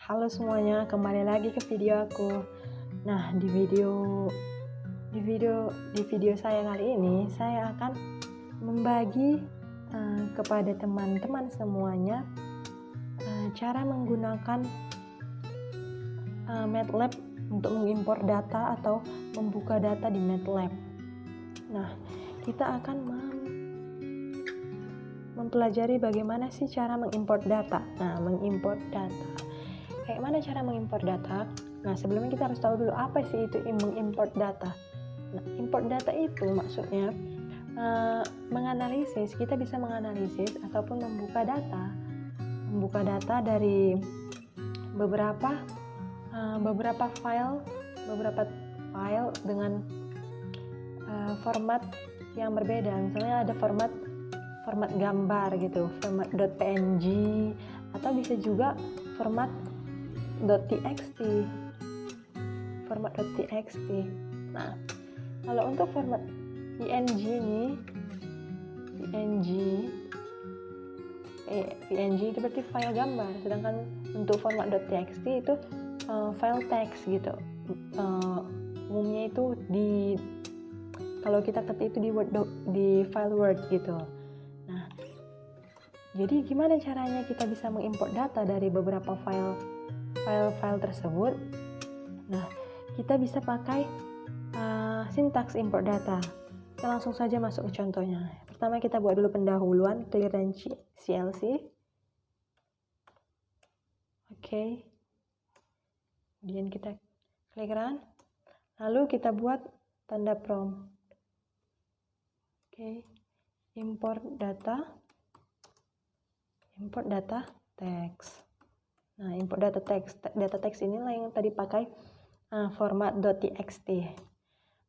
Halo semuanya, kembali lagi ke video aku. Nah, di video saya kali ini saya akan membagi kepada teman-teman semuanya cara menggunakan MATLAB untuk mengimpor data atau membuka data di MATLAB. Nah, kita akan mempelajari bagaimana sih cara mengimport data. Nah, mengimport data. Kayak mana cara mengimpor data? Nah, sebelumnya kita harus tahu dulu apa sih itu mengimport data. Nah, import data itu maksudnya menganalisis, kita bisa menganalisis ataupun membuka data dari beberapa file dengan format yang berbeda. Misalnya ada format gambar gitu, format .png, atau bisa juga format .txt. Nah, kalau untuk format PNG ini, PNG itu berarti file gambar, sedangkan untuk format .txt itu file teks gitu. Umumnya itu kalau kita ketik itu di file Word gitu. Nah, jadi gimana caranya kita bisa mengimport data dari beberapa file tersebut? Nah, kita bisa pakai sintaks import data. Kita langsung saja masuk ke contohnya. Pertama kita buat dulu pendahuluan, clear dan CLC. Oke. Kemudian kita klik run. Lalu kita buat tanda prompt. Oke. Import data teks. Nah, import data teks inilah yang tadi pakai format .txt.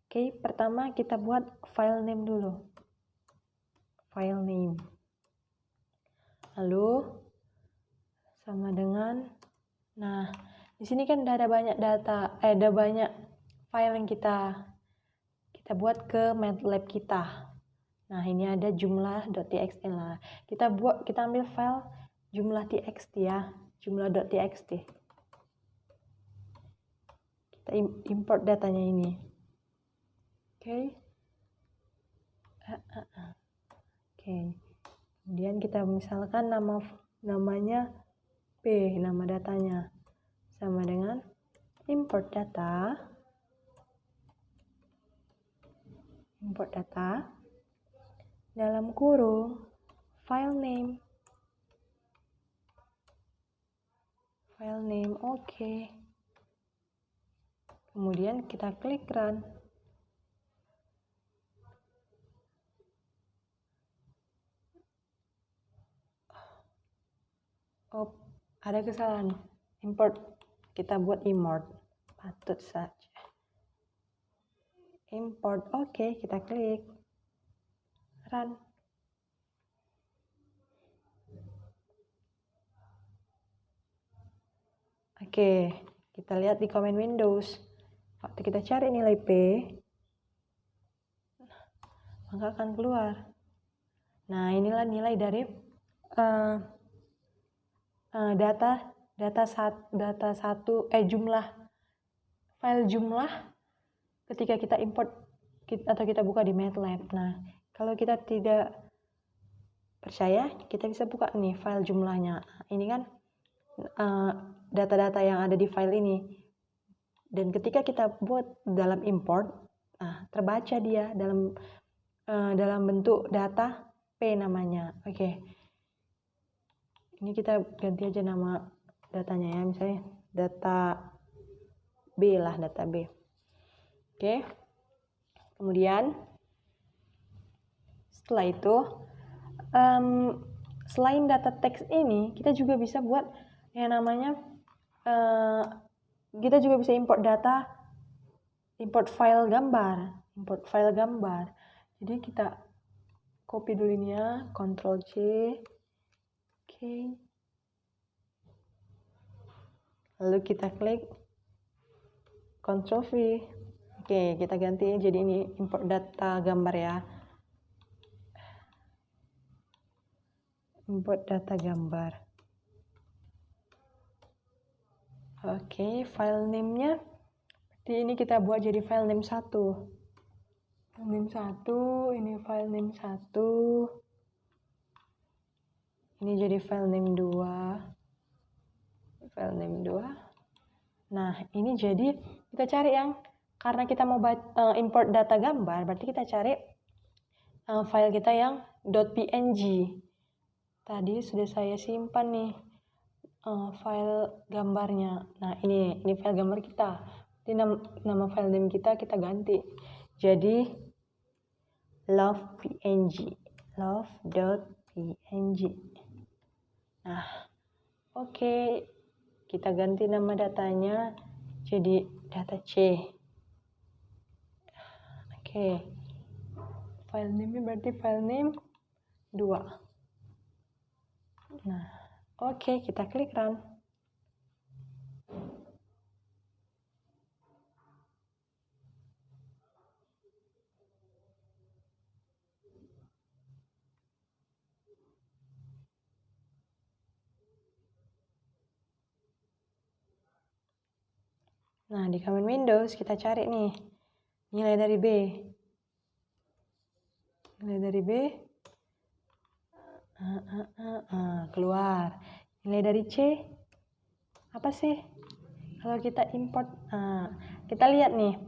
Oke, pertama kita buat file name dulu. Lalu sama dengan, nah di sini kan ada banyak ada banyak file yang kita buat ke MATLAB kita. Nah, ini ada jumlah.txt lah. Kita ambil file jumlah.txt ya, jumlah.txt. Kita import datanya ini. Oke. Kemudian kita misalkan namanya P, nama datanya. Sama dengan import data dalam kurung file name. Oke. Kemudian kita klik run. Oh, ada kesalahan. Import. Kita buat import. Patut saja. Import. Oke, kita klik run. Oke, kita lihat di command Windows. Waktu kita cari nilai P, maka akan keluar. Nah, inilah nilai dari file jumlah ketika kita import atau kita buka di MATLAB. Nah, kalau kita tidak percaya, kita bisa buka nih file jumlahnya. Ini kan data-data yang ada di file ini. Dan ketika kita buat dalam import, terbaca dia dalam bentuk data P namanya. Oke. Ini kita ganti aja nama datanya ya, misalnya data B lah, data B. Oke. Kemudian setelah itu selain data teks ini, kita juga bisa buat yang namanya kita juga bisa import file gambar. Jadi kita copy dulu ini ya, Ctrl C. Oke. Lalu kita klik Ctrl V. Oke, kita ganti jadi ini import data gambar ya. Import data gambar. Oke, file name-nya ini kita buat jadi file name 1. File name 1, ini file name 1. Ini jadi file name 2. File name 2. Nah, ini jadi kita cari yang karena kita mau import data gambar, berarti kita cari file kita yang .png. Tadi sudah saya simpan nih file gambarnya. Nah, ini file gambar kita. Jadi nama file name kita ganti. Jadi love.png. Love.png. Nah, oke. Kita ganti nama datanya jadi data C. Oke. File name berarti file name 2. Nah, oke, kita klik run. Nah, di command Windows kita cari nih nilai dari B. Nilai dari B keluar. Nilai dari C apa sih? Kalau kita import, kita lihat nih.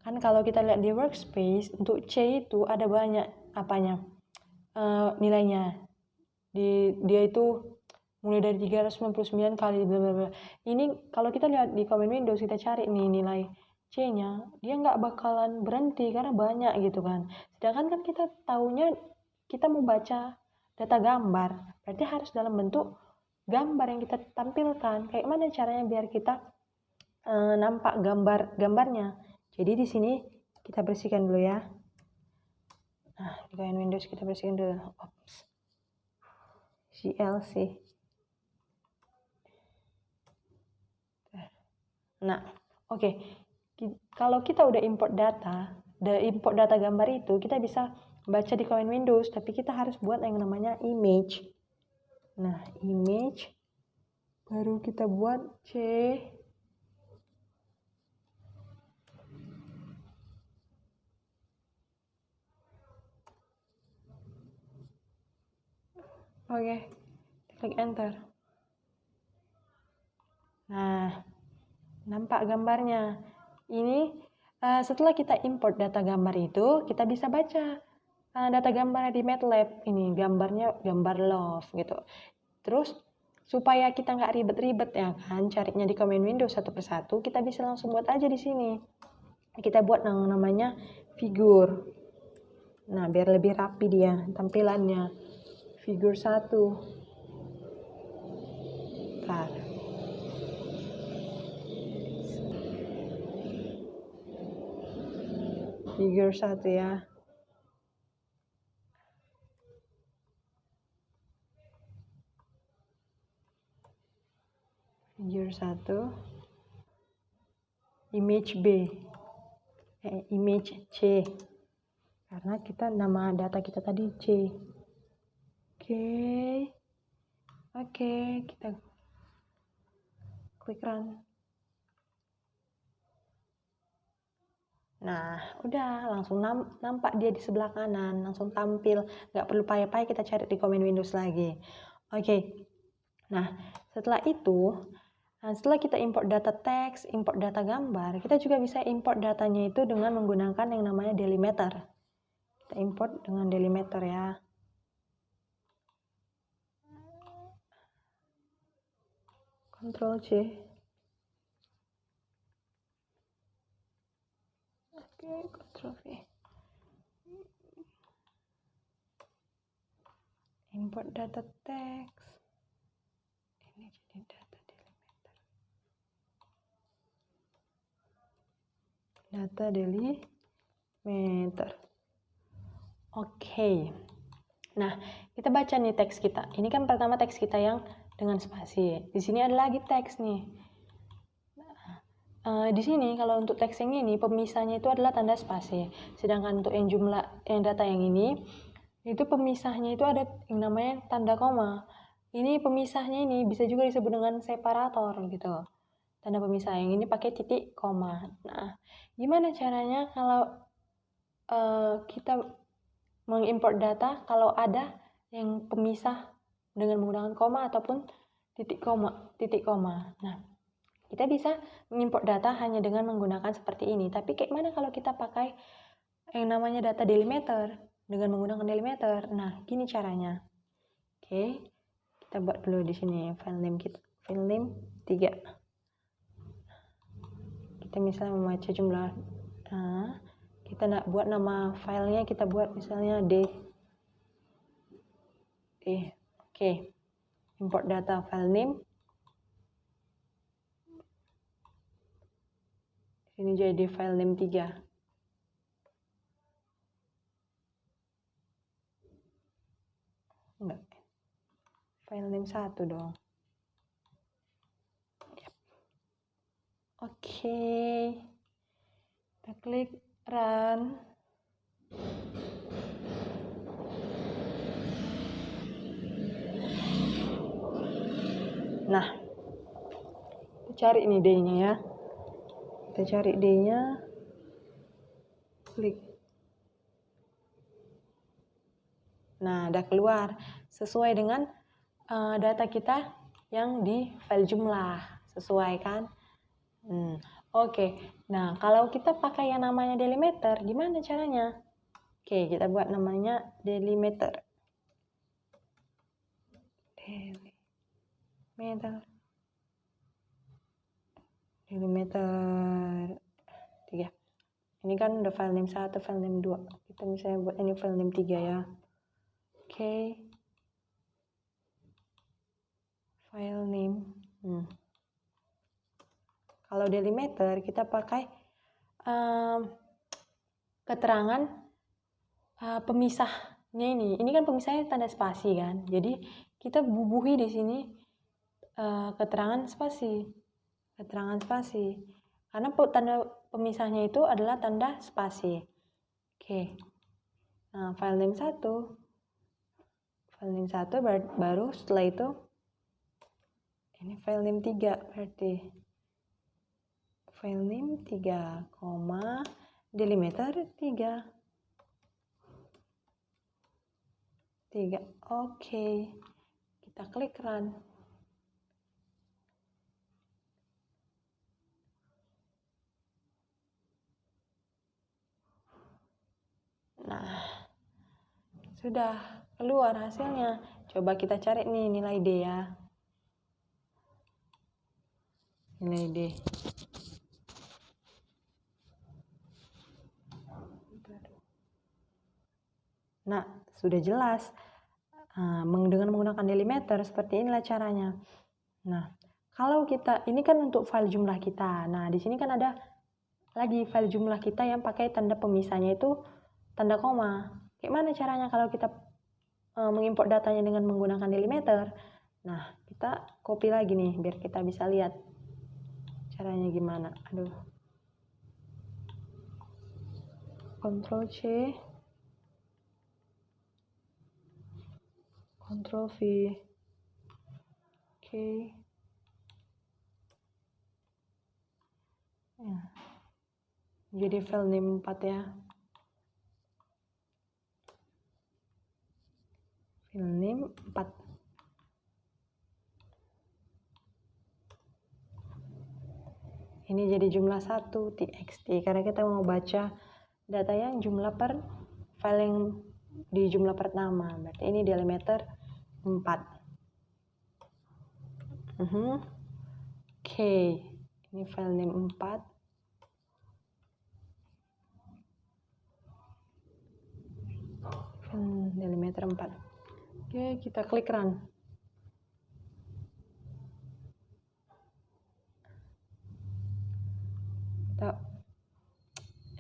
Kan kalau kita lihat di workspace, untuk C itu ada banyak nilainya. Dia itu mulai dari 399 kali blablabla. Ini kalau kita lihat di command Windows, kita cari nih nilai C-nya, dia nggak bakalan berhenti karena banyak gitu kan. Sedangkan kan kita taunya kita mau baca data gambar, berarti harus dalam bentuk gambar yang kita tampilkan. Kayak mana caranya biar kita nampak gambarnya. Jadi di sini kita bersihkan dulu ya. Nah, di command Windows kita bersihkan dulu. Oops. CLC. Nah, oke. Kalau kita udah import data gambar itu, kita bisa baca di command Windows, tapi kita harus buat yang namanya image. Nah, image baru kita buat C. Oke, klik enter. Nah, nampak gambarnya. Ini setelah kita import data gambar itu, kita bisa baca data gambarnya di MATLAB. Ini gambarnya gambar love gitu. Terus supaya kita nggak ribet-ribet ya kan, carinya di command Windows satu persatu, kita bisa langsung buat aja di sini. Kita buat yang namanya figur. Nah, biar lebih rapi dia tampilannya. Figur 1. Bentar. Figur 1 ya. Figur 1. Image B. Image C. Karena kita nama data kita tadi C. Oke, kita klik run. Nah, udah langsung nampak dia di sebelah kanan, langsung tampil, nggak perlu payah-payah kita cari di command Windows lagi. Oke. Nah, setelah itu, setelah kita import data teks, import data gambar, kita juga bisa import datanya itu dengan menggunakan yang namanya delimiter. Kita import dengan delimiter ya. Ctrl C. Oke, Ctrl V. Import data teks. Ini jadi data delimiter. Data delimiter. Oke. Nah, kita baca nih teks kita. Ini kan pertama teks kita yang dengan spasi. Di sini ada lagi teks nih. Di sini kalau untuk teks yang ini pemisahnya itu adalah tanda spasi. Sedangkan untuk yang data yang ini itu pemisahnya itu ada yang namanya tanda koma. Ini pemisahnya ini bisa juga disebut dengan separator gitu. tanda pemisah. Yang ini pakai titik koma. Nah, gimana caranya kalau kita mengimport data kalau ada yang pemisah dengan menggunakan koma ataupun titik koma. Nah, kita bisa mengimport data hanya dengan menggunakan seperti ini. Tapi kayak mana kalau kita pakai yang namanya data delimiter dengan menggunakan delimiter? Nah, gini caranya. Oke, kita buat dulu di sini file name kita, file name 3. Kita misalnya membaca jumlah. Nah, kita nak buat nama filenya, kita buat misalnya D. Oke. Import data file name. Ini jadi file name 3. Enggak. File name 1 dong. Oke. Kita klik run. Nah, kita cari ini D-nya ya. Kita cari D-nya, klik. Nah, udah keluar sesuai dengan data kita yang di file jumlah, sesuai kan? Oke. Nah, kalau kita pakai yang namanya delimiter, gimana caranya? Oke, kita buat namanya delimiter. Delimiter 3. Ini kan udah file name 1, file name 2. Kita misalnya buat ini file name 3 ya. Oke. File name. Kalau delimiter kita pakai keterangan pemisahnya ini. Ini kan pemisahnya tanda spasi kan. Jadi kita bubuhi di sini keterangan spasi. Karena tanda pemisahnya itu adalah tanda spasi. Oke. Nah, file name 1. File name 1 baru setelah itu ini file name 3 berarti. File name 3, delimiter 3. Oke. Kita klik run. Nah, sudah keluar hasilnya. Coba kita cari nih nilai D ya. Nilai D. Nah, sudah jelas. Dengan menggunakan delimiter seperti inilah caranya. Nah, kalau kita, ini kan untuk file jumlah kita. Nah, di sini kan ada lagi file jumlah kita yang pakai tanda pemisahnya itu tanda koma. Gimana caranya kalau kita mengimport datanya dengan menggunakan delimiter? Nah, kita copy lagi nih biar kita bisa lihat caranya gimana. Ctrl C, Ctrl V. Oke. Jadi file name 4 ya. File name 4. Ini jadi jumlah 1 txt karena kita mau baca data yang jumlah per file yang di jumlah pertama. Berarti ini delimiter 4. Oke. Ini file name 4. Delimiter 4. Oke, kita klik run.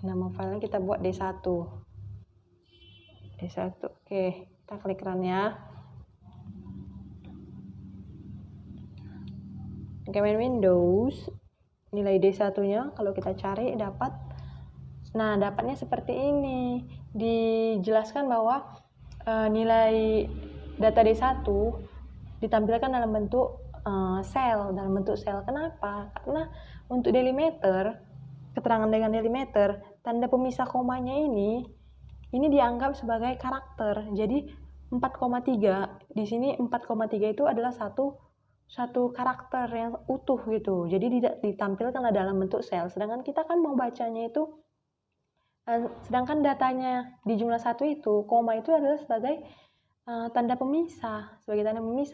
Nama filenya kita buat D1. Oke, kita klik run ya. Oke, main Windows, nilai D1-nya kalau kita cari dapat. Nah, dapatnya seperti ini. Dijelaskan bahwa nilai data D1 ditampilkan dalam bentuk sel, dalam bentuk sel. Kenapa? Karena untuk delimiter, keterangan dengan delimiter, tanda pemisah komanya ini dianggap sebagai karakter. Jadi 4,3 di sini 4,3 itu adalah satu karakter yang utuh gitu. Jadi tidak ditampilkan dalam bentuk sel. Sedangkan kita kan mau bacanya itu sedangkan datanya di jumlah 1 itu, koma itu adalah sebagai tanda pemisah,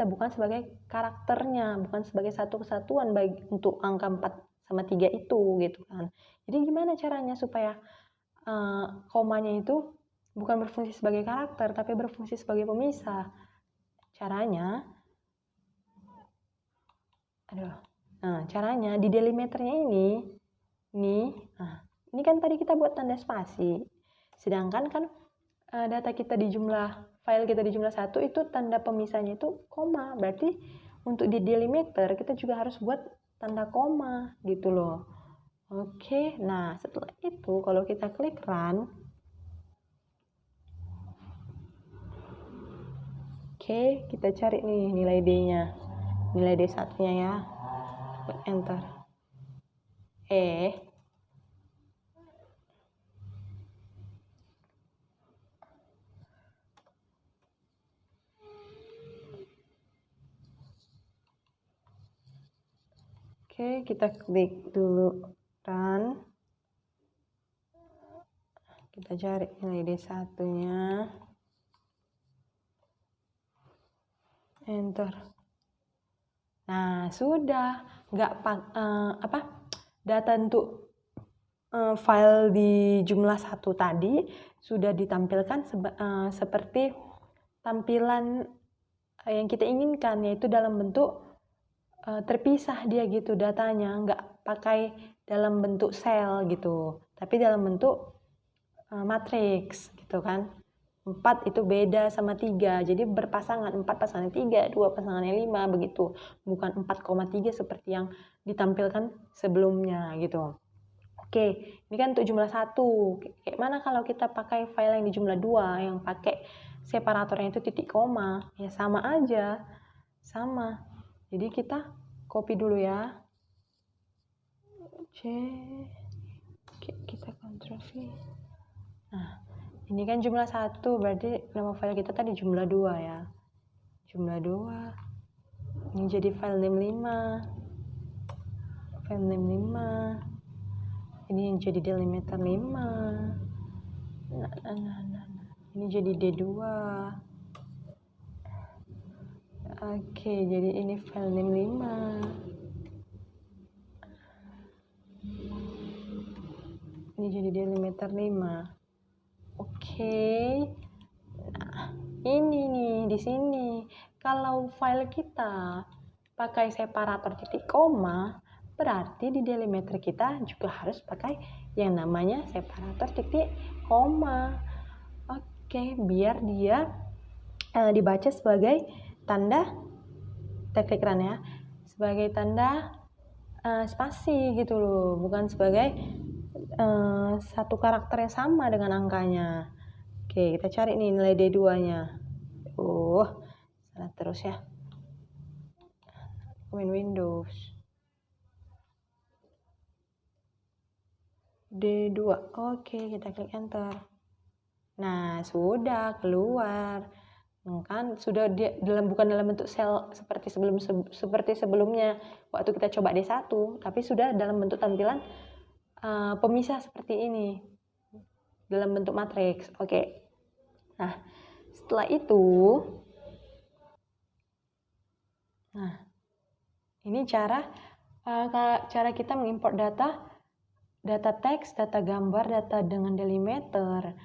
bukan sebagai karakternya, bukan sebagai satu kesatuan baik untuk angka 4,3 itu gitu kan. Jadi gimana caranya supaya komanya itu bukan berfungsi sebagai karakter tapi berfungsi sebagai pemisah? Caranya caranya di delimiternya ini kan tadi kita buat tanda spasi, sedangkan kan data kita di jumlah file kita di jumlah 1 itu tanda pemisahnya itu koma. Berarti untuk di delimiter kita juga harus buat tanda koma gitu loh. Oke, nah setelah itu kalau kita klik run, oke, kita cari nih nilai D-nya, nilai D1-nya ya, klik enter. Oke, kita klik dulu run. Kita cari nilai D1-nya. Enter. Nah, sudah data untuk file di jumlah 1 tadi sudah ditampilkan seperti tampilan yang kita inginkan, yaitu dalam bentuk terpisah dia gitu datanya, nggak pakai dalam bentuk sel gitu, tapi dalam bentuk matriks gitu kan. 4 itu beda sama 3, jadi berpasangan, 4 pasangan 3, 2 pasangannya 5 begitu, bukan 4,3 seperti yang ditampilkan sebelumnya gitu. Oke, ini kan untuk jumlah 1. Kayak mana kalau kita pakai file yang di jumlah 2 yang pakai separatornya itu titik koma? Ya sama aja, sama. Jadi kita copy dulu ya. Kita Ctrl V. Nah, ini kan jumlah 1, berarti nama file kita tadi jumlah 2 ya. Jumlah 2. Ini jadi file name 5. File name 5. Ini yang jadi delimiter 5. Ini jadi D2. Oke, jadi ini file name 5. Ini jadi delimiter 5. Oke. Nah, ini nih di sini. Kalau file kita pakai separator titik koma, berarti di delimiter kita juga harus pakai yang namanya separator titik koma. Oke, biar dia dibaca sebagai tanda, kita klik run ya, sebagai tanda spasi gitu loh, bukan sebagai satu karakter yang sama dengan angkanya. Oke, kita cari nih nilai D2-nya. Salah terus ya. Main Windows. D2. Oke, kita klik enter. Nah, sudah keluar. Kan sudah bukan dalam bentuk sel seperti sebelumnya waktu kita coba D1, tapi sudah dalam bentuk tampilan pemisah seperti ini dalam bentuk matriks. Oke. Nah, setelah itu ini cara kita mengimport data teks, data gambar, data dengan delimiter,